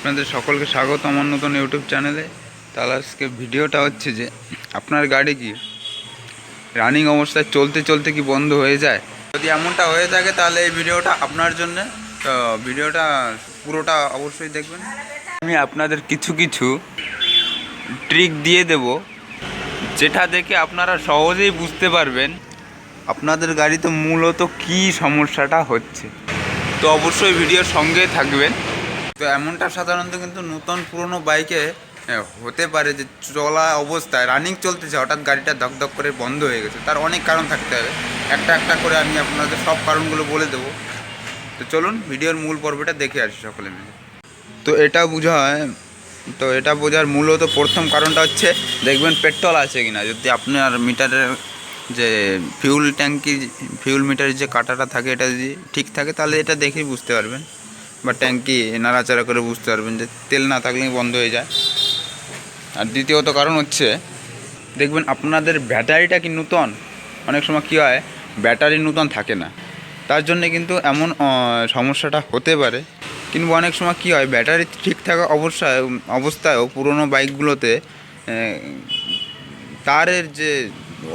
আপনাদের সকলকে স্বাগত আমার নতুন ইউটিউব চ্যানেলে। তাহলে আজকে ভিডিওটা হচ্ছে যে আপনার গাড়ি কি রানিং অবস্থায় চলতে চলতে কি বন্ধ হয়ে যায়। যদি এমনটা হয়ে থাকে তাহলে এই ভিডিওটা আপনার জন্য। তো ভিডিওটা পুরোটা অবশ্যই দেখবেন। আমি আপনাদের কিছু কিছু ট্রিক দিয়ে দেব, যেটা দেখে আপনারা সহজেই বুঝতে পারবেন আপনাদের গাড়িতে মূলত কী সমস্যাটা হচ্ছে। তো অবশ্যই ভিডিওর সঙ্গে থাকবেন। তো এমনটা সাধারণত কিন্তু নতুন পুরনো বাইকে হতে পারে যে চলা অবস্থায় রানিং চলতেছে হঠাৎ গাড়িটা ধকধক করে বন্ধ হয়ে গেছে। তার অনেক কারণ থাকতে হবে, একটা একটা করে আমি আপনাদের সব কারণগুলো বলে দেবো। তো চলুন ভিডিওর মূল পর্বটা দেখে আসি সকলে মিলে। তো এটা বোঝার মূলত প্রথম কারণটা হচ্ছে দেখবেন পেট্রোল আছে কিনা। যদি আপনার মিটারের যে ফিউল মিটারের যে কাঁটাটা থাকে এটা যদি ঠিক থাকে তাহলে এটা দেখেই বুঝতে পারবেন, বা ট্যাঙ্কি নাড়াচাড়া করে বুঝতে পারবেন যে তেল না থাকলে বন্ধ হয়ে যায়। আর দ্বিতীয়ত কারণ হচ্ছে দেখবেন আপনাদের ব্যাটারিটা কি নূতন। অনেক সময় কী হয়, ব্যাটারি নূতন থাকে না, তার জন্যে কিন্তু এমন সমস্যাটা হতে পারে। কিন্তু অনেক সময় কী হয়, ব্যাটারি ঠিক থাকা অবস্থায়ও পুরনো বাইকগুলোতে তারের যে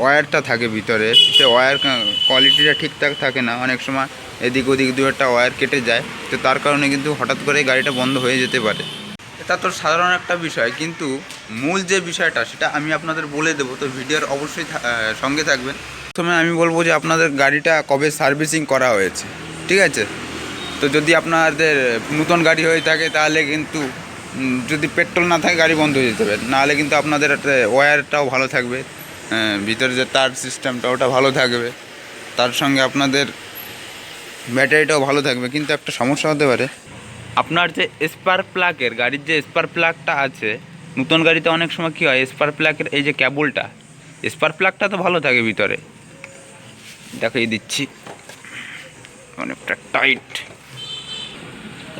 ওয়্যারটা থাকে ভিতরে, সে ওয়্যার কোয়ালিটিটা ঠিকঠাক থাকে না। অনেক সময় এদিক ওদিক দু একটা ওয়্যার কেটে যায়, তো তার কারণে কিন্তু হঠাৎ করে গাড়িটা বন্ধ হয়ে যেতে পারে। এটা তো সাধারণ একটা বিষয়, কিন্তু মূল যে বিষয়টা সেটা আমি আপনাদের বলে দেবো। তো ভিডিওর অবশ্যই সঙ্গে থাকবেন। প্রথমে আমি বলবো যে আপনাদের গাড়িটা কবে সার্ভিসিং করা হয়েছে, ঠিক আছে। তো যদি আপনাদের নতুন গাড়ি হয়ে থাকে তাহলে কিন্তু যদি পেট্রোল না থাকে গাড়ি বন্ধ হয়ে যেতে পারে। নাহলে কিন্তু আপনাদের ওয়্যারটাও ভালো থাকবে, ভিতরে যে তার সিস্টেমটা ওটা ভালো থাকবে, তার সঙ্গে আপনাদের ব্যাটারিটাও ভালো থাকবে। কিন্তু একটা সমস্যা হতে পারে, আপনার যে স্পার্ক প্লাগের গাড়ির যে স্পার্ক প্লাগটা আছে, নতুন গাড়িতে অনেক সময় কী হয়, স্পার্ক প্লাগের এই যে কেবলটা, স্পার্ক প্লাগটা তো ভালো থাকে ভিতরে, দেখিয়ে দিচ্ছি অনেকটা টাইট।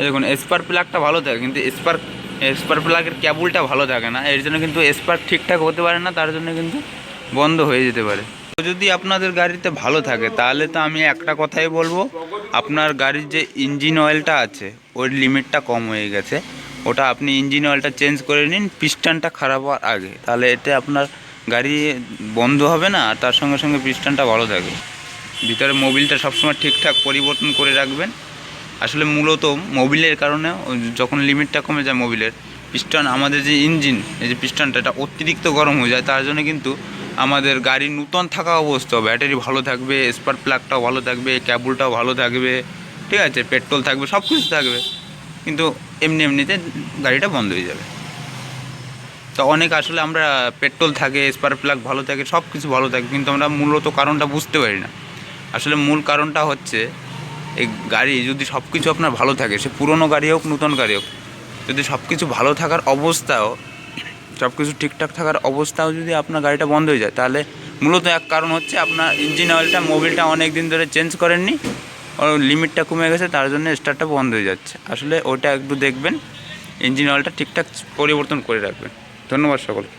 দেখুন স্পার্ক প্লাগটা ভালো থাকে, কিন্তু স্পার্ক প্লাগের কেবলটা ভালো থাকে না। এর জন্য কিন্তু স্পার্ক ঠিকঠাক হতে পারে না, তার জন্য কিন্তু বন্ধ হয়ে যেতে পারে। তো যদি আপনাদের গাড়িতে ভালো থাকে তাহলে তো আমি একটা কথাই বলবো, আপনার গাড়ির যে ইঞ্জিন অয়েলটা আছে ওর লিমিটটা কম হয়ে গেছে, ওটা আপনি ইঞ্জিন অয়েলটা চেঞ্জ করে নিন পিস্টনটা খারাপ হওয়ার আগে। তাহলে এতে আপনার গাড়ি বন্ধ হবে না, আর তার সঙ্গে সঙ্গে পিস্টনটা ভালো থাকবে। ভিতরে মোবিলটা সবসময় ঠিকঠাক পরিবর্তন করে রাখবেন। আসলে মূলত মোবিলের কারণে যখন লিমিটটা কমে যায় মোবিলের, পিস্টন আমাদের যে ইঞ্জিন এই যে পিস্টনটা এটা অতিরিক্ত গরম হয়ে যায়। তার জন্য কিন্তু আমাদের গাড়ি নূতন থাকা অবস্থা ব্যাটারি ভালো থাকবে, স্পার্ক প্লাগটাও ভালো থাকবে, কেবলটাও ভালো থাকবে, ঠিক আছে, পেট্রোল থাকবে, সব কিছু থাকবে, কিন্তু এমনিতে গাড়িটা বন্ধ হয়ে যাবে। তো অনেক আসলে আমরা পেট্রোল থাকে, স্পার্ক প্লাগ ভালো থাকে, সব কিছু ভালো থাকে, কিন্তু আমরা মূলত কারণটা বুঝতে পারি না। আসলে মূল কারণটা হচ্ছে এই গাড়ি যদি সব কিছু আপনার ভালো থাকে, সে পুরনো গাড়ি হোক নতুন গাড়ি হোক, যদি সব কিছু ভালো থাকার অবস্থাও, সব কিছু ঠিকঠাক থাকার অবস্থাও যদি আপনার গাড়িটা বন্ধ হয়ে যায়, তাহলে মূলত এক কারণ হচ্ছে আপনার ইঞ্জিন অয়েলটা, মোবিলটা অনেক দিন ধরে চেঞ্জ করেননি, ওর লিমিটটা কমে গেছে, তার জন্য স্টার্টটা বন্ধ হয়ে যাচ্ছে। আসলে ওটা একটু দেখবেন, ইঞ্জিন অয়েলটা ঠিকঠাক পরিবর্তন করে রাখবেন। ধন্যবাদ সকলকে।